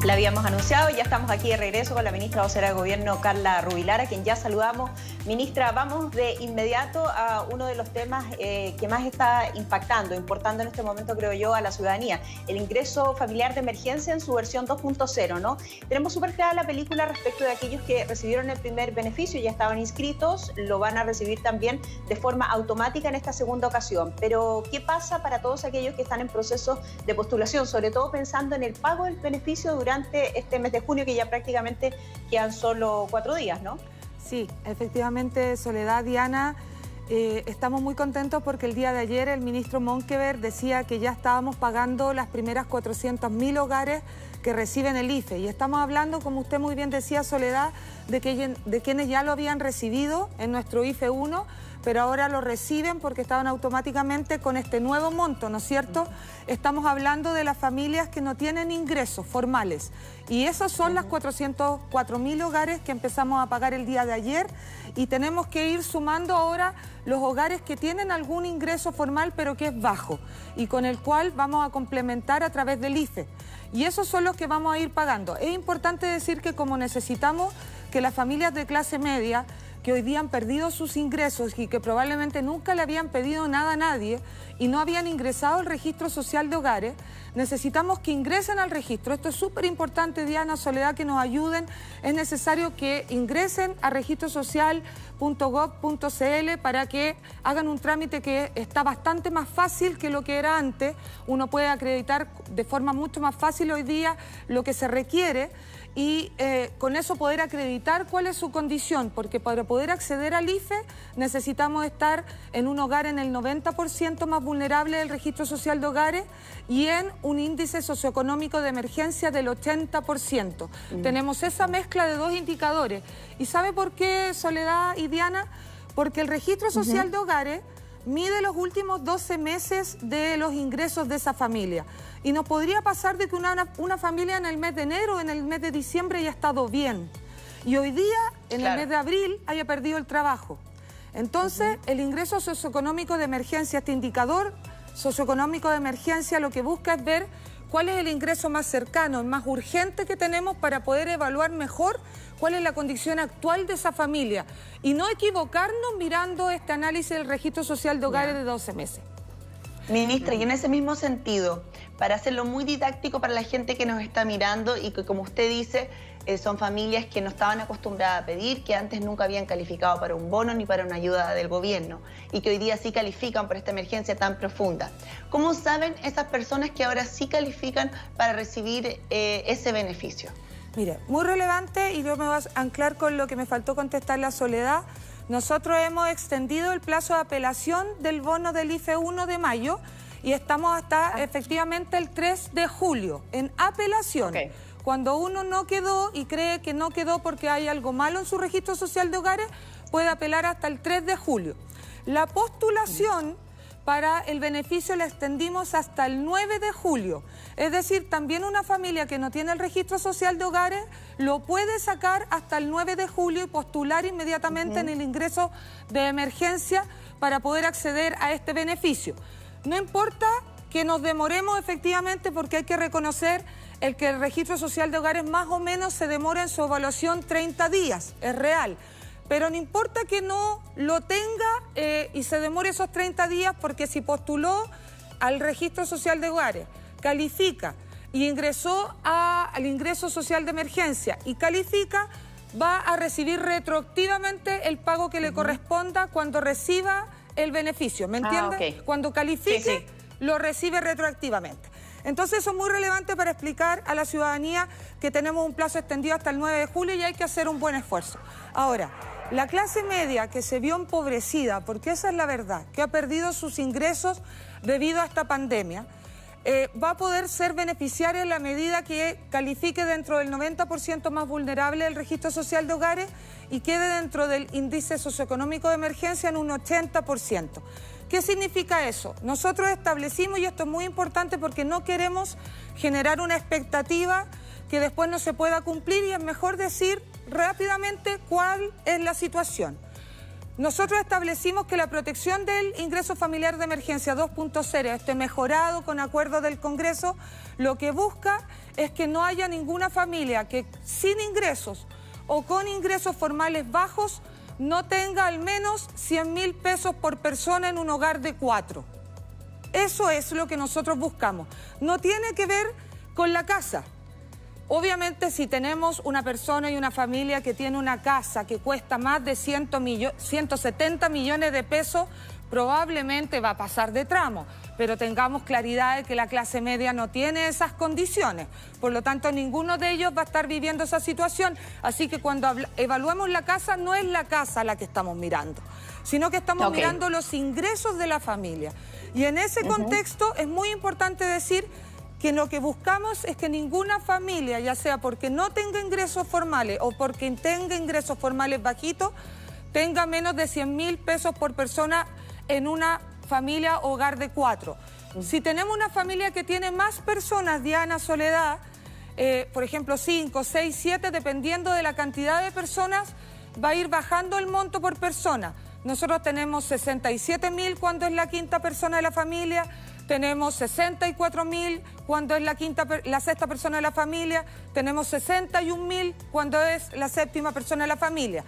La habíamos anunciado y ya estamos aquí de regreso con la ministra vocera de Gobierno, Carla Rubilar, a quien ya saludamos. Ministra, vamos de inmediato a uno de los temas que más está importando en este momento, creo yo, a la ciudadanía. El ingreso familiar de emergencia en su versión 2.0, ¿no? Tenemos súper clara la película respecto de aquellos que recibieron el primer beneficio, ya estaban inscritos, lo van a recibir también de forma automática en esta segunda ocasión. Pero, ¿qué pasa para todos aquellos que están en proceso de postulación? Sobre todo pensando en el pago del beneficio durante este mes de junio, que ya prácticamente quedan solo 4 días, ¿no? Sí, efectivamente, Soledad, Diana, estamos muy contentos porque el día de ayer el ministro Monkeberg decía que ya estábamos pagando las primeras 400.000 hogares que reciben el IFE. Y estamos hablando, como usted muy bien decía, Soledad, de quienes ya lo habían recibido en nuestro IFE 1, pero ahora lo reciben porque estaban automáticamente con este nuevo monto, ¿no es cierto? Estamos hablando de las familias que no tienen ingresos formales y esas son las 404.000 hogares que empezamos a pagar el día de ayer, y tenemos que ir sumando ahora los hogares que tienen algún ingreso formal pero que es bajo y con el cual vamos a complementar a través del IFE. Y esos son los que vamos a ir pagando. Es importante decir que como necesitamos que las familias de clase media que hoy día han perdido sus ingresos y que probablemente nunca le habían pedido nada a nadie y no habían ingresado al registro social de hogares, necesitamos que ingresen al registro. Esto es súper importante, Diana, Soledad, que nos ayuden. Es necesario que ingresen a registrosocial.gov.cl para que hagan un trámite que está bastante más fácil que lo que era antes. Uno puede acreditar de forma mucho más fácil hoy día lo que se requiere y con eso poder acreditar cuál es su condición, porque para poder acceder al IFE necesitamos estar en un hogar en el 90% más vulnerable del registro social de hogares y en un índice socioeconómico de emergencia del 80%. Tenemos esa mezcla de dos indicadores. ¿Y sabe por qué, Soledad y Diana? Porque el registro social de hogares mide los últimos 12 meses de los ingresos de esa familia. Y nos podría pasar de que una familia en el mes de enero, en el mes de diciembre haya estado bien. Y hoy día, en el mes de abril, haya perdido el trabajo. Entonces, el ingreso socioeconómico de emergencia, este indicador socioeconómico de emergencia, lo que busca es ver cuál es el ingreso más cercano, el más urgente que tenemos para poder evaluar mejor cuál es la condición actual de esa familia y no equivocarnos mirando este análisis del registro social de hogares de 12 meses. Ministra, y en ese mismo sentido, para hacerlo muy didáctico para la gente que nos está mirando y que, como usted dice, son familias que no estaban acostumbradas a pedir, que antes nunca habían calificado para un bono ni para una ayuda del gobierno y que hoy día sí califican por esta emergencia tan profunda. ¿Cómo saben esas personas que ahora sí califican para recibir ese beneficio? Mire, muy relevante, y yo me voy a anclar con lo que me faltó contestar la Soledad. Nosotros hemos extendido el plazo de apelación del bono del IFE 1 de mayo y estamos hasta efectivamente el 3 de julio en apelación. Cuando uno no quedó y cree que no quedó porque hay algo malo en su registro social de hogares, puede apelar hasta el 3 de julio. La postulación para el beneficio la extendimos hasta el 9 de julio. Es decir, también una familia que no tiene el registro social de hogares lo puede sacar hasta el 9 de julio y postular inmediatamente en el ingreso de emergencia para poder acceder a este beneficio. No importa que nos demoremos efectivamente, porque hay que reconocer que el registro social de hogares más o menos se demora en su evaluación 30 días, es real. Pero no importa que no lo tenga y se demore esos 30 días, porque si postuló al registro social de hogares, califica y ingresó al ingreso social de emergencia y califica, va a recibir retroactivamente el pago que le corresponda cuando reciba el beneficio. ¿Me entiende? Cuando califique, lo recibe retroactivamente. Entonces eso es muy relevante para explicar a la ciudadanía que tenemos un plazo extendido hasta el 9 de julio y hay que hacer un buen esfuerzo. Ahora, la clase media que se vio empobrecida, porque esa es la verdad, que ha perdido sus ingresos debido a esta pandemia, va a poder ser beneficiaria en la medida que califique dentro del 90% más vulnerable del registro social de hogares y quede dentro del índice socioeconómico de emergencia en un 80%. ¿Qué significa eso? Nosotros establecimos, y esto es muy importante porque no queremos generar una expectativa que después no se pueda cumplir, y es mejor decir rápidamente cuál es la situación. nosotros establecimos que la protección del ingreso familiar de emergencia 2.0 esté mejorado con acuerdo del Congreso, lo que busca es que no haya ninguna familia que sin ingresos o con ingresos formales bajos no tenga al menos 100.000 pesos por persona en un hogar de 4. Eso es lo que nosotros buscamos. No tiene que ver con la casa. Obviamente, si tenemos una persona y una familia que tiene una casa que cuesta más de 170 millones de pesos, probablemente va a pasar de tramo, pero tengamos claridad de que la clase media no tiene esas condiciones. Por lo tanto, ninguno de ellos va a estar viviendo esa situación. Así que cuando evaluemos la casa, no es la casa la que estamos mirando, sino que estamos mirando los ingresos de la familia. Y en ese contexto es muy importante decir que lo que buscamos es que ninguna familia, ya sea porque no tenga ingresos formales o porque tenga ingresos formales bajitos, tenga menos de 100.000 pesos por persona en una familia hogar de 4. Si tenemos una familia que tiene más personas, Diana, Soledad, por ejemplo 5, 6, 7, dependiendo de la cantidad de personas, va a ir bajando el monto por persona. Nosotros tenemos 67.000 cuando es la quinta persona de la familia, tenemos 64.000 cuando es la sexta persona de la familia, tenemos 61.000 cuando es la séptima persona de la familia,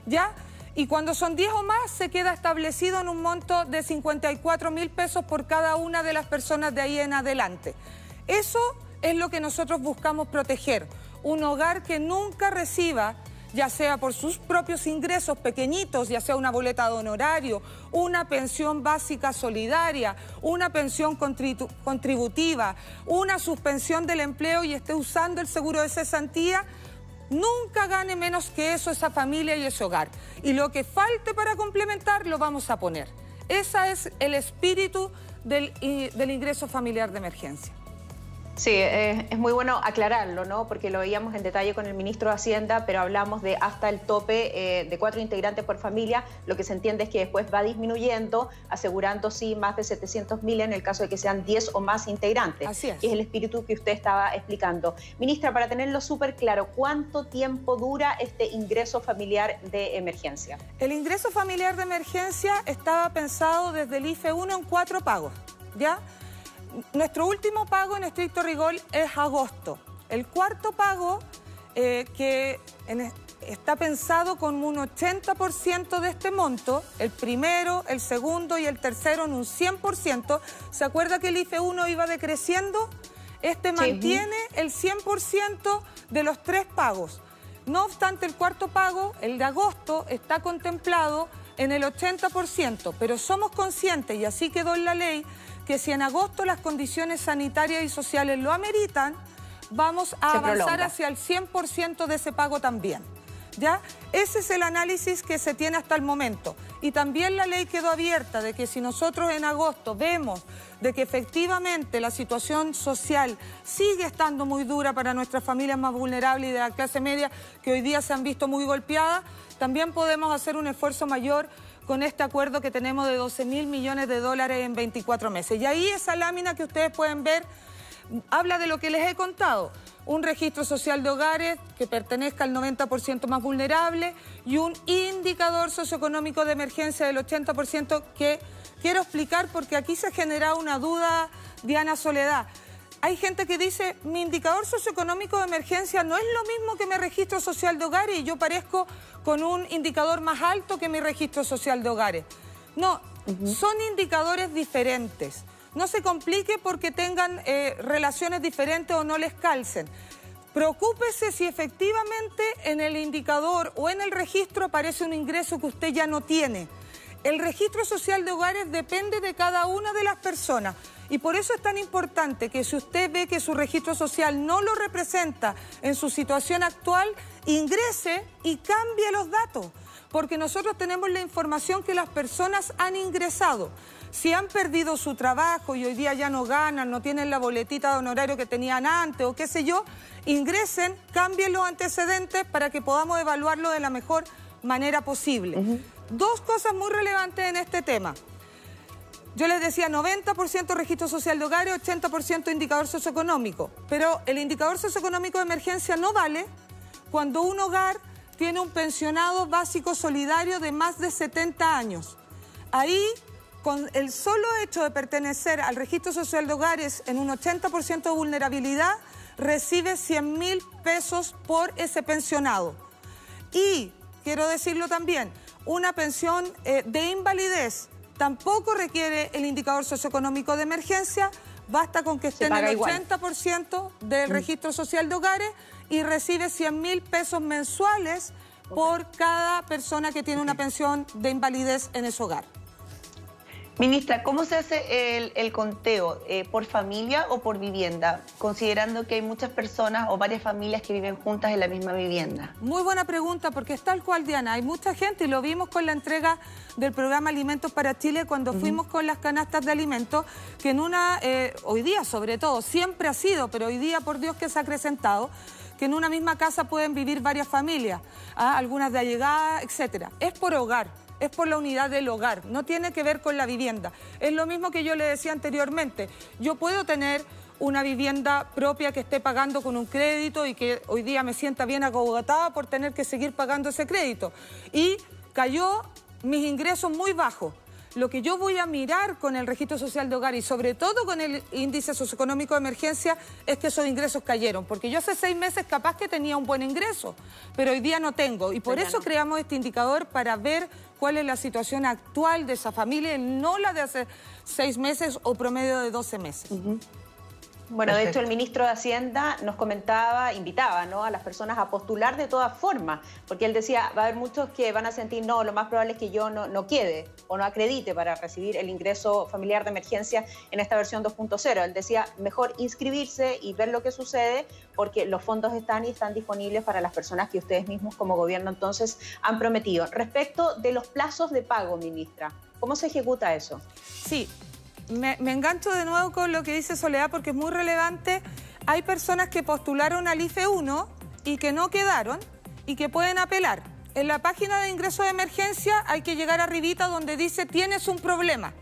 ¿ya? Y cuando son 10 o más se queda establecido en un monto de 54.000 pesos por cada una de las personas de ahí en adelante. Eso es lo que nosotros buscamos proteger, un hogar que nunca reciba, ya sea por sus propios ingresos pequeñitos, ya sea una boleta de honorario, una pensión básica solidaria, una pensión contributiva, una suspensión del empleo y esté usando el seguro de cesantía, nunca gane menos que eso esa familia y ese hogar. Y lo que falte para complementar lo vamos a poner. Ese es el espíritu del ingreso familiar de emergencia. Sí, es muy bueno aclararlo, ¿no? Porque lo veíamos en detalle con el ministro de Hacienda, pero hablamos de hasta el tope de 4 integrantes por familia. Lo que se entiende es que después va disminuyendo, asegurando sí más de 700.000 en el caso de que sean 10 o más integrantes. Así es. Que es el espíritu que usted estaba explicando. Ministra, para tenerlo súper claro, ¿cuánto tiempo dura este ingreso familiar de emergencia? El ingreso familiar de emergencia estaba pensado desde el IFE 1 en 4 pagos, ¿ya? Nuestro último pago en estricto rigor es agosto. El cuarto pago está pensado con un 80% de este monto, el primero, el segundo y el tercero en un 100%. ¿Se acuerda que el IFE 1 iba decreciendo? Este mantiene el 100% de los 3 pagos. No obstante, el cuarto pago, el de agosto, está contemplado en el 80%, pero somos conscientes, y así quedó en la ley, que si en agosto las condiciones sanitarias y sociales lo ameritan, vamos a avanzar hacia el 100% de ese pago también, ¿ya? Ese es el análisis que se tiene hasta el momento. Y también la ley quedó abierta de que si nosotros en agosto vemos de que efectivamente la situación social sigue estando muy dura para nuestras familias más vulnerables y de la clase media, que hoy día se han visto muy golpeadas, también podemos hacer un esfuerzo mayor con este acuerdo que tenemos de 12.000 millones de dólares en 24 meses. Y ahí esa lámina que ustedes pueden ver habla de lo que les he contado. Un registro social de hogares que pertenezca al 90% más vulnerable y un indicador socioeconómico de emergencia del 80% que quiero explicar porque aquí se ha generado una duda, Diana, Soledad. Hay gente que dice, mi indicador socioeconómico de emergencia no es lo mismo que mi registro social de hogares y yo parezco con un indicador más alto que mi registro social de hogares. No, son indicadores diferentes. No se complique porque tengan relaciones diferentes o no les calcen. Preocúpese si efectivamente en el indicador o en el registro aparece un ingreso que usted ya no tiene. El registro social de hogares depende de cada una de las personas. Y por eso es tan importante que si usted ve que su registro social no lo representa en su situación actual, ingrese y cambie los datos. Porque nosotros tenemos la información que las personas han ingresado. Si han perdido su trabajo y hoy día ya no ganan, no tienen la boletita de honorario que tenían antes o qué sé yo, ingresen, cambien los antecedentes para que podamos evaluarlo de la mejor manera posible. Dos cosas muy relevantes en este tema. Yo les decía 90% registro social de hogares, 80% indicador socioeconómico. Pero el indicador socioeconómico de emergencia no vale cuando un hogar tiene un pensionado básico solidario de más de 70 años. Ahí, con el solo hecho de pertenecer al Registro Social de Hogares en un 80% de vulnerabilidad, recibe 100.000 pesos por ese pensionado. Y, quiero decirlo también, una pensión de invalidez tampoco requiere el indicador socioeconómico de emergencia, basta con que esté en el 80% del Registro Social de Hogares y recibe 100.000 pesos mensuales por cada persona que tiene una pensión de invalidez en ese hogar. Ministra, ¿cómo se hace el conteo? ¿Por familia o por vivienda? Considerando que hay muchas personas o varias familias que viven juntas en la misma vivienda. Muy buena pregunta, porque es tal cual, Diana. Hay mucha gente, y lo vimos con la entrega del programa Alimentos para Chile, cuando fuimos con las canastas de alimentos, que en hoy día sobre todo, siempre ha sido, pero hoy día por Dios que se ha acrecentado, que en una misma casa pueden vivir varias familias, algunas de allegada, etcétera. Es por hogar. Es por la unidad del hogar, no tiene que ver con la vivienda. Es lo mismo que yo le decía anteriormente. Yo puedo tener una vivienda propia que esté pagando con un crédito y que hoy día me sienta bien agotada por tener que seguir pagando ese crédito. Y cayó mis ingresos muy bajos. Lo que yo voy a mirar con el Registro Social de Hogar y sobre todo con el índice socioeconómico de emergencia es que esos ingresos cayeron. Porque yo hace 6 meses capaz que tenía un buen ingreso, pero hoy día no tengo. Y por eso creamos este indicador para ver cuál es la situación actual de esa familia, no la de hace 6 meses o promedio de 12 meses. Bueno, de hecho el ministro de Hacienda nos comentaba, invitaba, ¿no?, a las personas a postular de todas formas, porque él decía, va a haber muchos que van a sentir, no, lo más probable es que yo no quede o no acredite para recibir el ingreso familiar de emergencia en esta versión 2.0. Él decía, mejor inscribirse y ver lo que sucede, porque los fondos están y están disponibles para las personas que ustedes mismos como gobierno entonces han prometido. Respecto de los plazos de pago, ministra, ¿cómo se ejecuta eso? Sí. Me engancho de nuevo con lo que dice Soledad porque es muy relevante. Hay personas que postularon al IFE 1 y que no quedaron y que pueden apelar. En la página de ingreso de emergencia hay que llegar arribita donde dice tienes un problema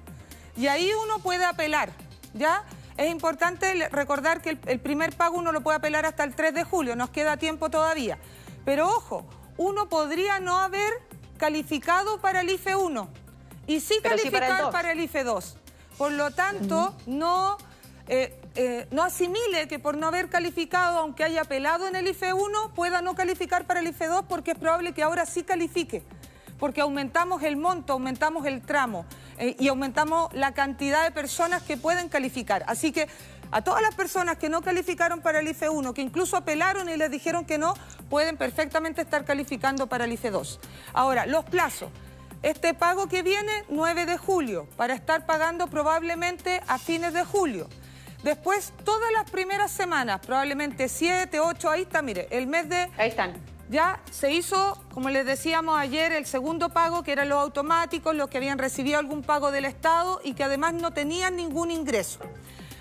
y ahí uno puede apelar, ¿ya? Es importante recordar que el primer pago uno lo puede apelar hasta el 3 de julio, nos queda tiempo todavía. Pero ojo, uno podría no haber calificado para el IFE 1 y sí calificar para el IFE 2. Por lo tanto, no asimile que por no haber calificado, aunque haya apelado en el IFE 1, pueda no calificar para el IFE 2, porque es probable que ahora sí califique, porque aumentamos el monto, aumentamos el tramo y aumentamos la cantidad de personas que pueden calificar. Así que a todas las personas que no calificaron para el IFE 1, que incluso apelaron y les dijeron que no, pueden perfectamente estar calificando para el IFE 2. Ahora, los plazos. Este pago que viene, 9 de julio, para estar pagando probablemente a fines de julio. Después, todas las primeras semanas, probablemente 7, 8, ahí está, mire, el mes de... Ahí están. Ya se hizo, como les decíamos ayer, el segundo pago, que eran los automáticos, los que habían recibido algún pago del Estado y que además no tenían ningún ingreso.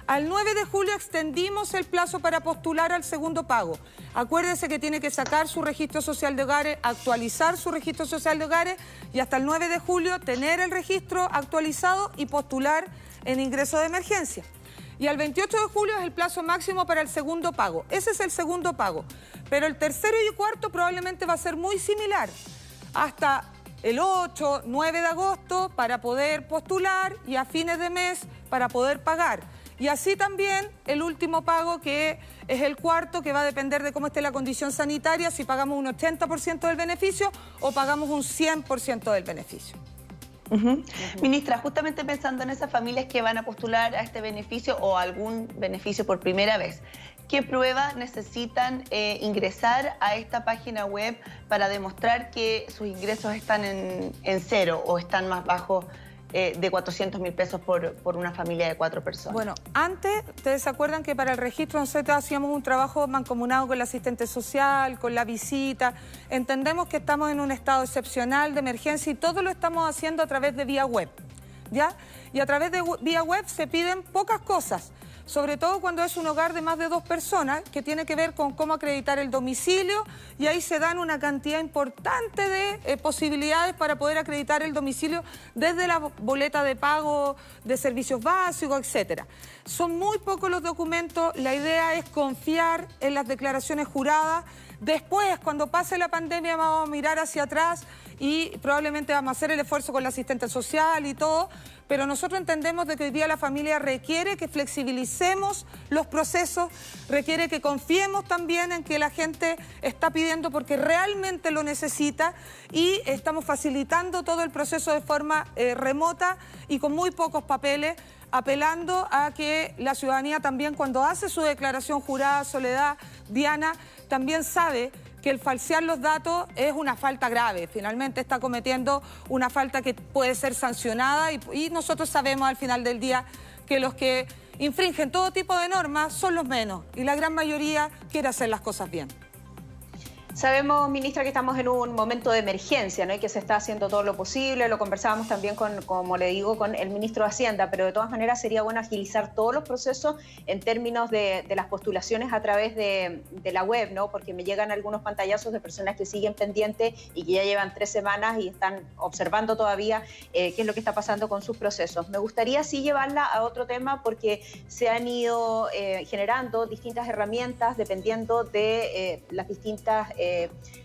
Al 9 de julio extendimos el plazo para postular al segundo pago. Acuérdense que tiene que sacar su registro social de hogares, actualizar su registro social de hogares y hasta el 9 de julio tener el registro actualizado y postular en ingreso de emergencia. Y al 28 de julio es el plazo máximo para el segundo pago. Ese es el segundo pago. Pero el tercero y cuarto probablemente va a ser muy similar. Hasta el 8, 9 de agosto para poder postular y a fines de mes para poder pagar. Y así también el último pago, que es el cuarto, que va a depender de cómo esté la condición sanitaria, si pagamos un 80% del beneficio o pagamos un 100% del beneficio. Ministra, justamente pensando en esas familias que van a postular a este beneficio o algún beneficio por primera vez, ¿qué pruebas necesitan ingresar a esta página web para demostrar que sus ingresos están en cero o están más bajos de 400.000 pesos por una familia de 4 personas? Bueno, antes, ustedes se acuerdan que para el registro nosotros hacíamos un trabajo mancomunado con el asistente social, con la visita. Entendemos que estamos en un estado excepcional de emergencia y todo lo estamos haciendo a través de vía web, ¿ya? Y a través de vía web se piden pocas cosas. sobre todo cuando es un hogar de más de 2 personas, que tiene que ver con cómo acreditar el domicilio, y ahí se dan una cantidad importante de posibilidades para poder acreditar el domicilio desde la boleta de pago de servicios básicos, etcétera. Son muy pocos los documentos, la idea es confiar en las declaraciones juradas. Después, cuando pase la pandemia, vamos a mirar hacia atrás y probablemente vamos a hacer el esfuerzo con la asistente social y todo, pero nosotros entendemos de que hoy día la familia requiere que flexibilicemos los procesos, requiere que confiemos también en que la gente está pidiendo porque realmente lo necesita, y estamos facilitando todo el proceso de forma remota y con muy pocos papeles, apelando a que la ciudadanía también, cuando hace su declaración jurada, Soledad, Diana, también sabe que el falsear los datos es una falta grave. Finalmente está cometiendo una falta que puede ser sancionada, y nosotros sabemos al final del día que los que infringen todo tipo de normas son los menos, y la gran mayoría quiere hacer las cosas bien. Sabemos, ministra, que estamos en un momento de emergencia, ¿no? Y que se está haciendo todo lo posible. Lo conversábamos también como le digo, con el ministro de Hacienda, pero de todas maneras sería bueno agilizar todos los procesos en términos de las postulaciones a través de la web, ¿no? Porque me llegan algunos pantallazos de personas que siguen pendientes y que ya llevan 3 semanas y están observando todavía qué es lo que está pasando con sus procesos. Me gustaría sí llevarla a otro tema, porque se han ido generando distintas herramientas dependiendo de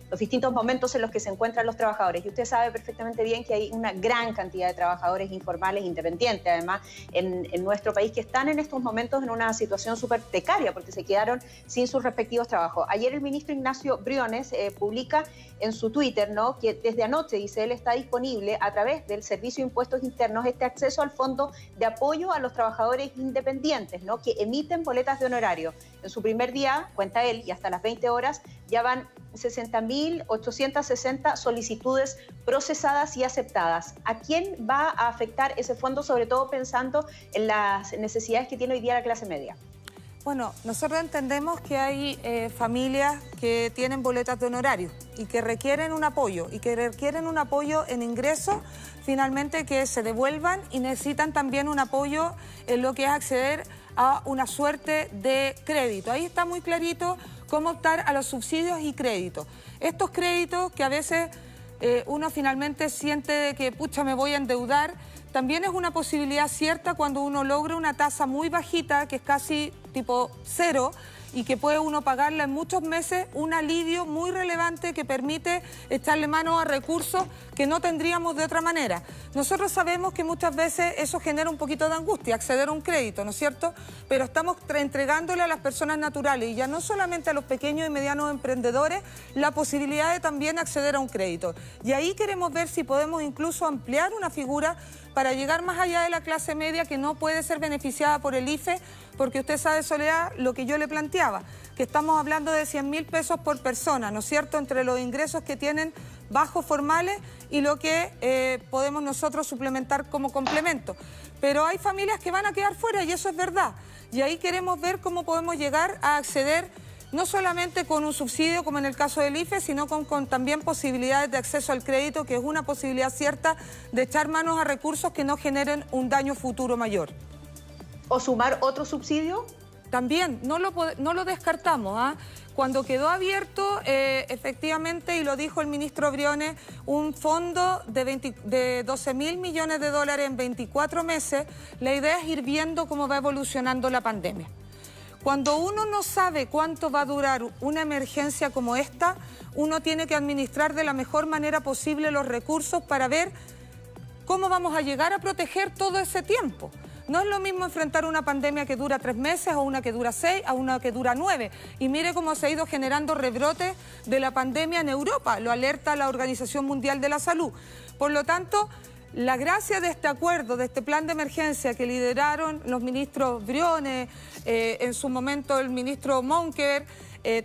los distintos momentos en los que se encuentran los trabajadores. Y usted sabe perfectamente bien que hay una gran cantidad de trabajadores informales, independientes, además, en nuestro país, que están en estos momentos en una situación súper precaria porque se quedaron sin sus respectivos trabajos. Ayer el ministro Ignacio Briones publica en su Twitter, ¿no?, que desde anoche, dice él, está disponible a través del Servicio de Impuestos Internos este acceso al Fondo de Apoyo a los Trabajadores Independientes, ¿no?, que emiten boletas de honorario. En su primer día, cuenta él, y hasta las 20 horas, ya van 60.860 solicitudes procesadas y aceptadas. ¿A quién va a afectar ese fondo, sobre todo pensando en las necesidades que tiene hoy día la clase media? Bueno, nosotros entendemos que hay familias que tienen boletas de honorario y que requieren un apoyo, en ingresos, finalmente, que se devuelvan, y necesitan también un apoyo en lo que es acceder a una suerte de crédito. Ahí está muy clarito cómo optar a los subsidios y créditos. Estos créditos que a veces uno finalmente siente que, pucha, me voy a endeudar, también es una posibilidad cierta cuando uno logra una tasa muy bajita, que es casi tipo 0, y que puede uno pagarla en muchos meses, un alivio muy relevante que permite echarle mano a recursos que no tendríamos de otra manera. Nosotros sabemos que muchas veces eso genera un poquito de angustia, acceder a un crédito, ¿no es cierto? Pero estamos entregándole a las personas naturales, y ya no solamente a los pequeños y medianos emprendedores, la posibilidad de también acceder a un crédito. Y ahí queremos ver si podemos incluso ampliar una figura para llegar más allá de la clase media, que no puede ser beneficiada por el IFE, porque usted sabe, Soledad, lo que yo le planteaba, que estamos hablando de 100.000 pesos por persona, ¿no es cierto?, entre los ingresos que tienen bajos formales y lo que podemos nosotros suplementar como complemento. Pero hay familias que van a quedar fuera, y eso es verdad. Y ahí queremos ver cómo podemos llegar a acceder no solamente con un subsidio, como en el caso del IFE, sino con también posibilidades de acceso al crédito, que es una posibilidad cierta de echar manos a recursos que no generen un daño futuro mayor. ¿O sumar otro subsidio? También, no lo descartamos, ¿ah? Cuando quedó abierto, efectivamente, y lo dijo el ministro Briones, un fondo de 12.000 millones de dólares en 24 meses, la idea es ir viendo cómo va evolucionando la pandemia. Cuando uno no sabe cuánto va a durar una emergencia como esta, uno tiene que administrar de la mejor manera posible los recursos para ver cómo vamos a llegar a proteger todo ese tiempo. No es lo mismo enfrentar una pandemia que dura 3 meses, o una que dura 6, a una que dura 9. Y mire cómo se ha ido generando rebrotes de la pandemia en Europa, lo alerta la Organización Mundial de la Salud. Por lo tanto, la gracia de este acuerdo, de este plan de emergencia que lideraron los ministros Briones, en su momento el ministro Monker,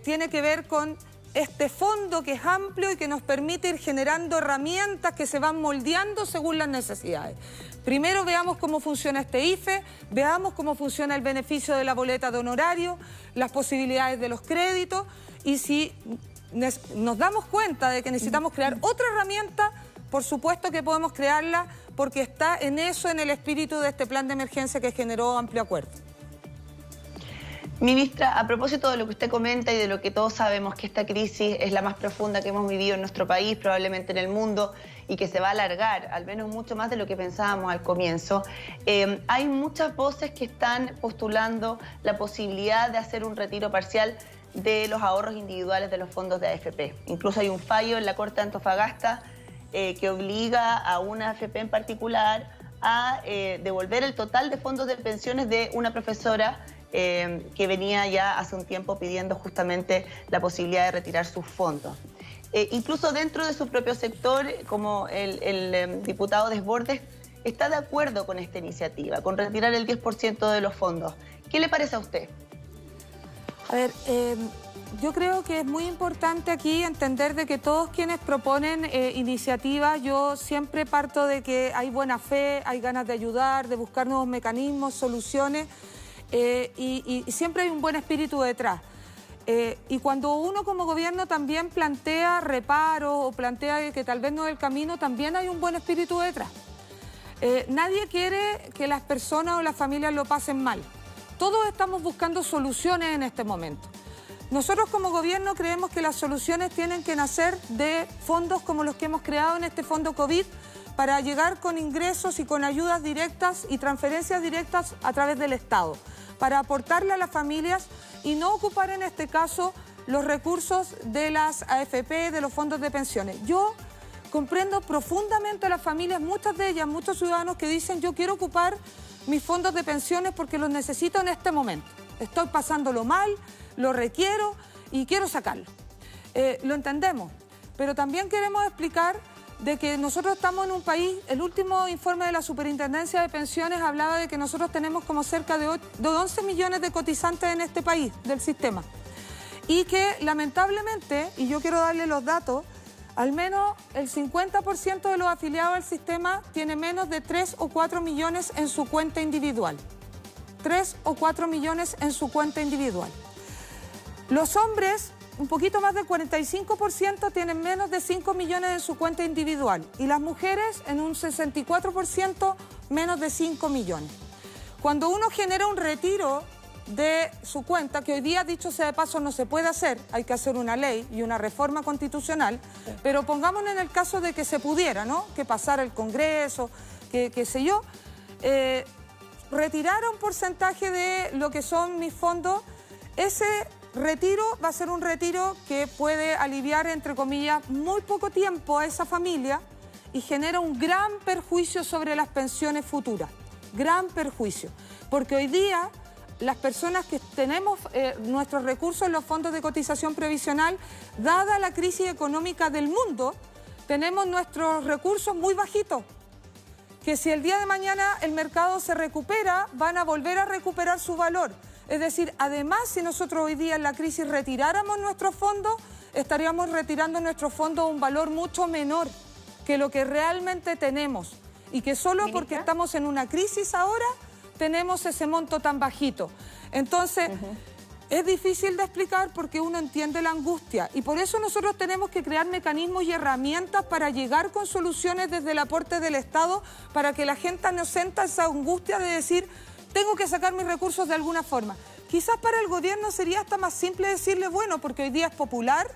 tiene que ver con este fondo que es amplio y que nos permite ir generando herramientas que se van moldeando según las necesidades. Primero veamos cómo funciona este IFE, veamos cómo funciona el beneficio de la boleta de honorario, las posibilidades de los créditos, y si nos damos cuenta de que necesitamos crear otra herramienta, por supuesto que podemos crearla, porque está en eso, en el espíritu de este plan de emergencia que generó amplio acuerdo. Ministra, a propósito de lo que usted comenta y de lo que todos sabemos, que esta crisis es la más profunda que hemos vivido en nuestro país, probablemente en el mundo, y que se va a alargar, al menos mucho más de lo que pensábamos al comienzo, hay muchas voces que están postulando la posibilidad de hacer un retiro parcial de los ahorros individuales de los fondos de AFP. Incluso hay un fallo en la Corte de Antofagasta que obliga a una AFP en particular a devolver el total de fondos de pensiones de una profesora que venía ya hace un tiempo pidiendo justamente la posibilidad de retirar sus fondos. Incluso dentro de su propio sector, como el diputado Desbordes, está de acuerdo con esta iniciativa, con retirar el 10% de los fondos. ¿Qué le parece a usted? A ver, yo creo que es muy importante aquí entender de que todos quienes proponen iniciativas, yo siempre parto de que hay buena fe, hay ganas de ayudar, de buscar nuevos mecanismos, soluciones, y siempre hay un buen espíritu detrás. Y cuando uno como gobierno también plantea reparos o plantea que tal vez no es el camino, también hay un buen espíritu detrás. Nadie quiere que las personas o las familias lo pasen mal. Todos estamos buscando soluciones en este momento. Nosotros como gobierno creemos que las soluciones tienen que nacer de fondos como los que hemos creado en este fondo COVID para llegar con ingresos y con ayudas directas y transferencias directas a través del Estado, para aportarle a las familias y no ocupar en este caso los recursos de las AFP, de los fondos de pensiones. Yo comprendo profundamente a las familias, muchas de ellas, muchos ciudadanos que dicen yo quiero ocupar mis fondos de pensiones porque los necesito en este momento. Estoy pasándolo mal, lo requiero y quiero sacarlo. Lo entendemos, pero también queremos explicar de que nosotros estamos en un país, el último informe de la Superintendencia de Pensiones hablaba de que nosotros tenemos como cerca de 11 millones de cotizantes en este país, del sistema. Y que lamentablemente, y yo quiero darle los datos, al menos el 50% de los afiliados al sistema tiene menos de 3 o 4 millones en su cuenta individual. 3 o 4 millones en su cuenta individual. Los hombres, un poquito más del 45% tienen menos de 5 millones en su cuenta individual y las mujeres en un 64% menos de 5 millones. Cuando uno genera un retiro de su cuenta, que hoy día, dicho sea de paso, no se puede hacer, hay que hacer una ley y una reforma constitucional, pero pongámonos en el caso de que se pudiera, ¿no? Que pasara el Congreso, que qué sé yo, retirar un porcentaje de lo que son mis fondos, ese retiro va a ser un retiro que puede aliviar, entre comillas, muy poco tiempo a esa familia y genera un gran perjuicio sobre las pensiones futuras. Gran perjuicio. Porque hoy día las personas que tenemos nuestros recursos en los fondos de cotización previsional, dada la crisis económica del mundo, tenemos nuestros recursos muy bajitos. Que si el día de mañana el mercado se recupera, van a volver a recuperar su valor. Es decir, además, si nosotros hoy día en la crisis retiráramos nuestros fondos, estaríamos retirando nuestros fondos a un valor mucho menor que lo que realmente tenemos. Y que solo porque estamos en una crisis ahora, tenemos ese monto tan bajito. Entonces, es difícil de explicar porque uno entiende la angustia. Y por eso nosotros tenemos que crear mecanismos y herramientas para llegar con soluciones desde el aporte del Estado para que la gente no sienta esa angustia de decir tengo que sacar mis recursos de alguna forma. Quizás para el gobierno sería hasta más simple decirle, bueno, porque hoy día es popular,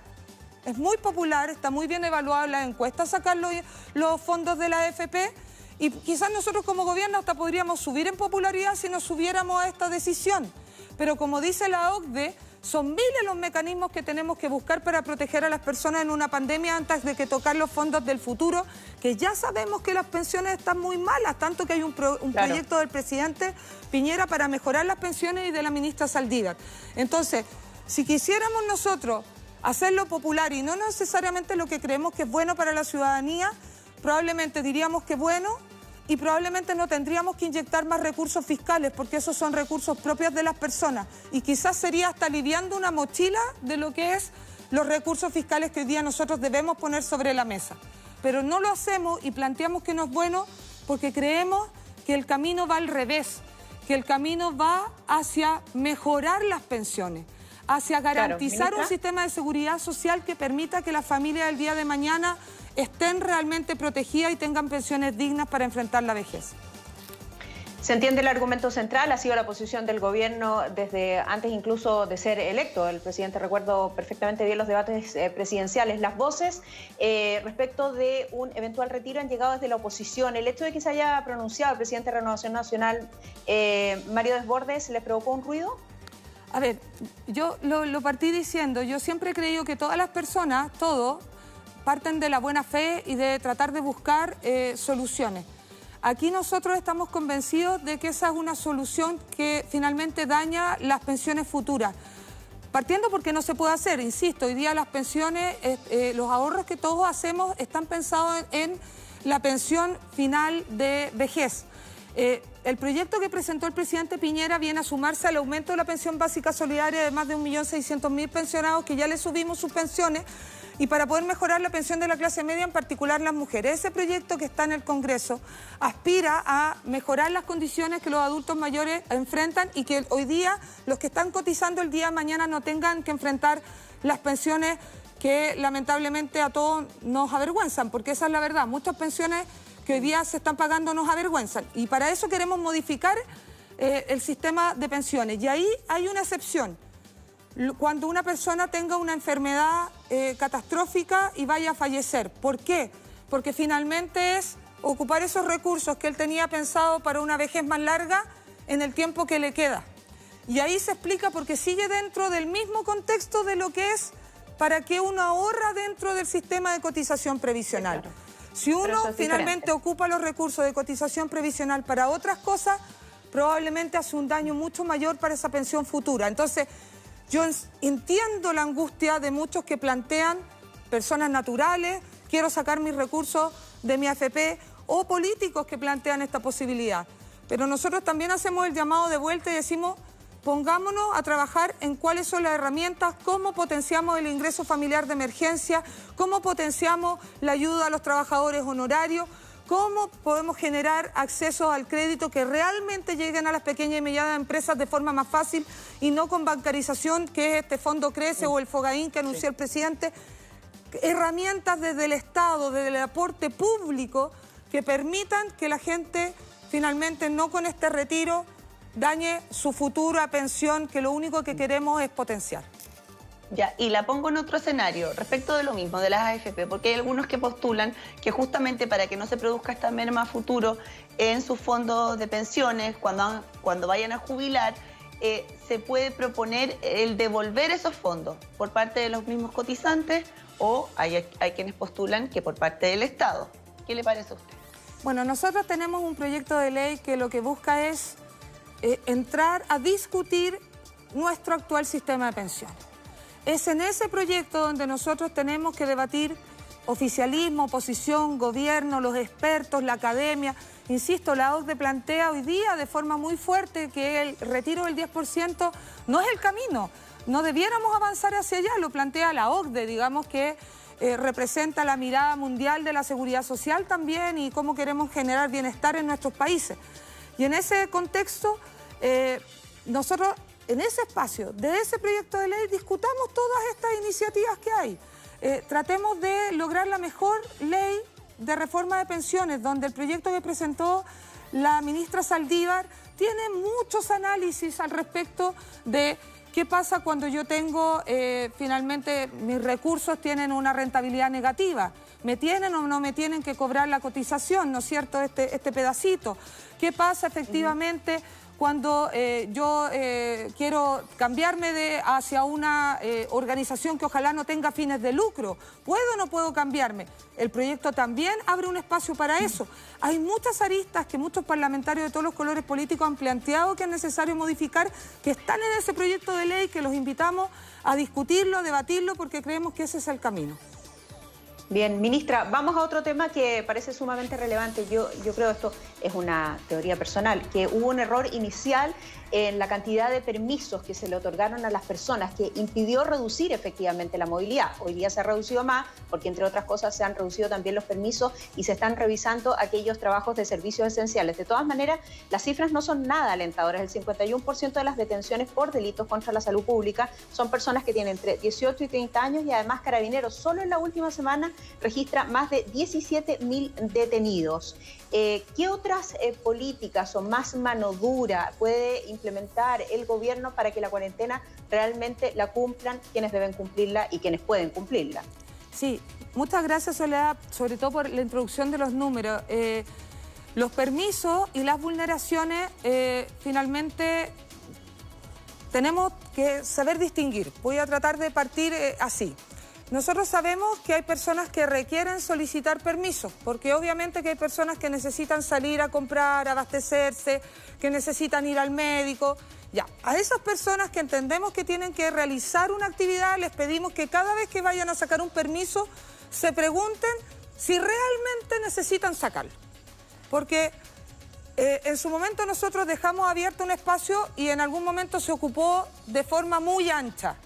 es muy popular, está muy bien evaluado en las encuestas sacar los fondos de la AFP y quizás nosotros como gobierno hasta podríamos subir en popularidad si nos subiéramos a esta decisión. Pero como dice la OCDE, son miles los mecanismos que tenemos que buscar para proteger a las personas en una pandemia antes de que tocar los fondos del futuro, que ya sabemos que las pensiones están muy malas, tanto que hay un proyecto del presidente Piñera para mejorar las pensiones y de la ministra Saldívar. Entonces, si quisiéramos nosotros hacerlo popular y no necesariamente lo que creemos que es bueno para la ciudadanía, probablemente diríamos que es bueno y probablemente no tendríamos que inyectar más recursos fiscales porque esos son recursos propios de las personas y quizás sería hasta aliviando una mochila de lo que es los recursos fiscales que hoy día nosotros debemos poner sobre la mesa. Pero no lo hacemos y planteamos que no es bueno porque creemos que el camino va al revés, que el camino va hacia mejorar las pensiones, hacia garantizar un sistema de seguridad social que permita que las familias del día de mañana estén realmente protegidas y tengan pensiones dignas para enfrentar la vejez. Se entiende el argumento central, ha sido la posición del gobierno desde antes incluso de ser electo. El presidente, recuerdo perfectamente bien los debates presidenciales. Las voces respecto de un eventual retiro han llegado desde la oposición. El hecho de que se haya pronunciado el presidente de Renovación Nacional, Mario Desbordes, ¿le provocó un ruido? A ver, yo lo partí diciendo, yo siempre he creído que todas las personas, todos, parten de la buena fe y de tratar de buscar soluciones. Aquí nosotros estamos convencidos de que esa es una solución que finalmente daña las pensiones futuras. Partiendo porque no se puede hacer, insisto, hoy día las pensiones, los ahorros que todos hacemos están pensados en la pensión final de vejez. El proyecto que presentó el presidente Piñera viene a sumarse al aumento de la pensión básica solidaria de más de 1.600.000 pensionados que ya le subimos sus pensiones y para poder mejorar la pensión de la clase media, en particular las mujeres. Ese proyecto que está en el Congreso aspira a mejorar las condiciones que los adultos mayores enfrentan y que hoy día los que están cotizando el día de mañana no tengan que enfrentar las pensiones que lamentablemente a todos nos avergüenzan, porque esa es la verdad. Muchas pensiones que hoy día se están pagando nos avergüenzan y para eso queremos modificar el sistema de pensiones. Y ahí hay una excepción. Cuando una persona tenga una enfermedad catastrófica y vaya a fallecer. ¿Por qué? Porque finalmente es ocupar esos recursos que él tenía pensado para una vejez más larga en el tiempo que le queda. Y ahí se explica porque sigue dentro del mismo contexto de lo que es para que uno ahorra dentro del sistema de cotización previsional. Sí, claro. Si uno finalmente ocupa los recursos de cotización previsional para otras cosas, probablemente hace un daño mucho mayor para esa pensión futura. Entonces, yo entiendo la angustia de muchos que plantean personas naturales, quiero sacar mis recursos de mi AFP, o políticos que plantean esta posibilidad. Pero nosotros también hacemos el llamado de vuelta y decimos, pongámonos a trabajar en cuáles son las herramientas, cómo potenciamos el ingreso familiar de emergencia, cómo potenciamos la ayuda a los trabajadores honorarios, cómo podemos generar acceso al crédito que realmente lleguen a las pequeñas y medianas empresas de forma más fácil y no con bancarización, que es este Fondo Crece o el Fogaín que anunció el presidente. Herramientas desde el Estado, desde el aporte público que permitan que la gente finalmente no con este retiro dañe su futura pensión, que lo único que queremos es potenciar. Ya, y la pongo en otro escenario, respecto de lo mismo, de las AFP, porque hay algunos que postulan que justamente para que no se produzca esta merma futuro en sus fondos de pensiones, cuando vayan a jubilar, se puede proponer el devolver esos fondos por parte de los mismos cotizantes o hay quienes postulan que por parte del Estado. ¿Qué le parece a usted? Bueno, nosotros tenemos un proyecto de ley que lo que busca es entrar a discutir nuestro actual sistema de pensiones. Es en ese proyecto donde nosotros tenemos que debatir oficialismo, oposición, gobierno, los expertos, la academia. Insisto, la OCDE plantea hoy día de forma muy fuerte que el retiro del 10% no es el camino. No debiéramos avanzar hacia allá, lo plantea la OCDE, digamos que representa la mirada mundial de la seguridad social también y cómo queremos generar bienestar en nuestros países. Y en ese contexto, nosotros en ese espacio de ese proyecto de ley discutamos todas estas iniciativas que hay. Tratemos de lograr la mejor ley de reforma de pensiones, donde el proyecto que presentó la ministra Saldívar tiene muchos análisis al respecto de qué pasa cuando yo tengo, finalmente, mis recursos tienen una rentabilidad negativa. ¿Me tienen o no me tienen que cobrar la cotización, no es cierto, este pedacito? ¿Qué pasa efectivamente cuando yo quiero cambiarme hacia una organización que ojalá no tenga fines de lucro? ¿Puedo o no puedo cambiarme? El proyecto también abre un espacio para eso. Hay muchas aristas que muchos parlamentarios de todos los colores políticos han planteado que es necesario modificar, que están en ese proyecto de ley, que los invitamos a discutirlo, a debatirlo, porque creemos que ese es el camino. Bien, ministra, vamos a otro tema que parece sumamente relevante. Yo creo esto es una teoría personal, que hubo un error inicial en la cantidad de permisos que se le otorgaron a las personas, que impidió reducir efectivamente la movilidad. Hoy día se ha reducido más, porque entre otras cosas se han reducido también los permisos y se están revisando aquellos trabajos de servicios esenciales. De todas maneras, las cifras no son nada alentadoras. El 51% de las detenciones por delitos contra la salud pública son personas que tienen entre 18 y 30 años y además Carabineros solo en la última semana registra más de 17.000 detenidos. ¿Qué otra otras políticas o más mano dura puede implementar el gobierno para que la cuarentena realmente la cumplan quienes deben cumplirla y quienes pueden cumplirla? Sí, muchas gracias, Soledad, sobre todo por la introducción de los números. Los permisos y las vulneraciones, finalmente, tenemos que saber distinguir. Voy a tratar de partir así. Nosotros sabemos que hay personas que requieren solicitar permisos, porque obviamente que hay personas que necesitan salir a comprar, abastecerse, que necesitan ir al médico. Ya, a esas personas que entendemos que tienen que realizar una actividad, les pedimos que cada vez que vayan a sacar un permiso, se pregunten si realmente necesitan sacarlo. Porque en su momento nosotros dejamos abierto un espacio y en algún momento se ocupó de forma muy ancha.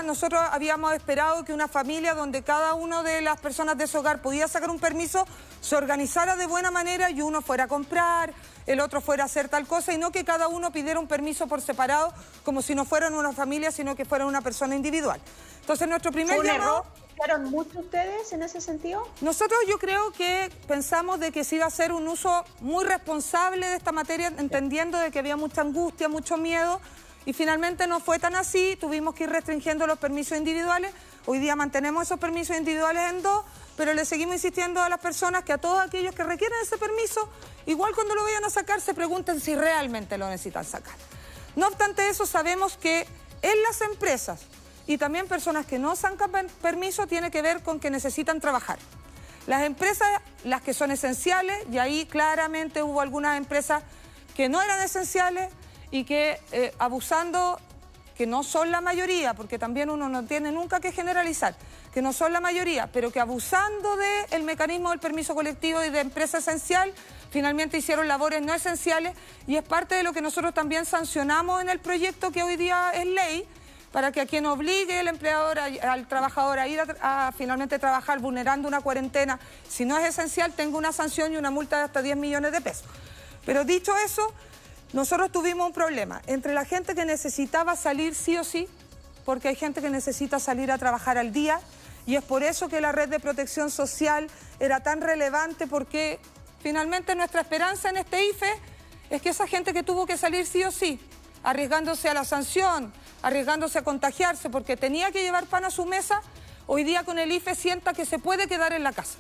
Nosotros habíamos esperado que una familia donde cada una de las personas de ese hogar podía sacar un permiso se organizara de buena manera y uno fuera a comprar, el otro fuera a hacer tal cosa y no que cada uno pidiera un permiso por separado como si no fueran una familia sino que fueran una persona individual. Entonces nuestro primer llamado... ¿Fueron muchos ustedes en ese sentido? Nosotros yo creo que pensamos de que se iba a hacer un uso muy responsable de esta materia, entendiendo de que había mucha angustia, mucho miedo, y finalmente no fue tan así, tuvimos que ir restringiendo los permisos individuales. Hoy día mantenemos esos permisos individuales en 2, pero le seguimos insistiendo a las personas que a todos aquellos que requieren ese permiso, igual cuando lo vayan a sacar, se pregunten si realmente lo necesitan sacar. No obstante eso, sabemos que en las empresas y también personas que no sacan permiso tiene que ver con que necesitan trabajar. Las empresas, las que son esenciales, y ahí claramente hubo algunas empresas que no eran esenciales y que abusando, que no son la mayoría, porque también uno no tiene nunca que generalizar, que no son la mayoría, pero que abusando del mecanismo del permiso colectivo y de empresa esencial, finalmente hicieron labores no esenciales y es parte de lo que nosotros también sancionamos en el proyecto que hoy día es ley, para que a quien obligue el empleador al trabajador a ir a finalmente trabajar vulnerando una cuarentena, si no es esencial, tenga una sanción y una multa de hasta 10 millones de pesos. Pero dicho eso, nosotros tuvimos un problema entre la gente que necesitaba salir sí o sí, porque hay gente que necesita salir a trabajar al día, y es por eso que la red de protección social era tan relevante, porque finalmente nuestra esperanza en este IFE es que esa gente que tuvo que salir sí o sí, arriesgándose a la sanción, arriesgándose a contagiarse porque tenía que llevar pan a su mesa, hoy día con el IFE sienta que se puede quedar en la casa.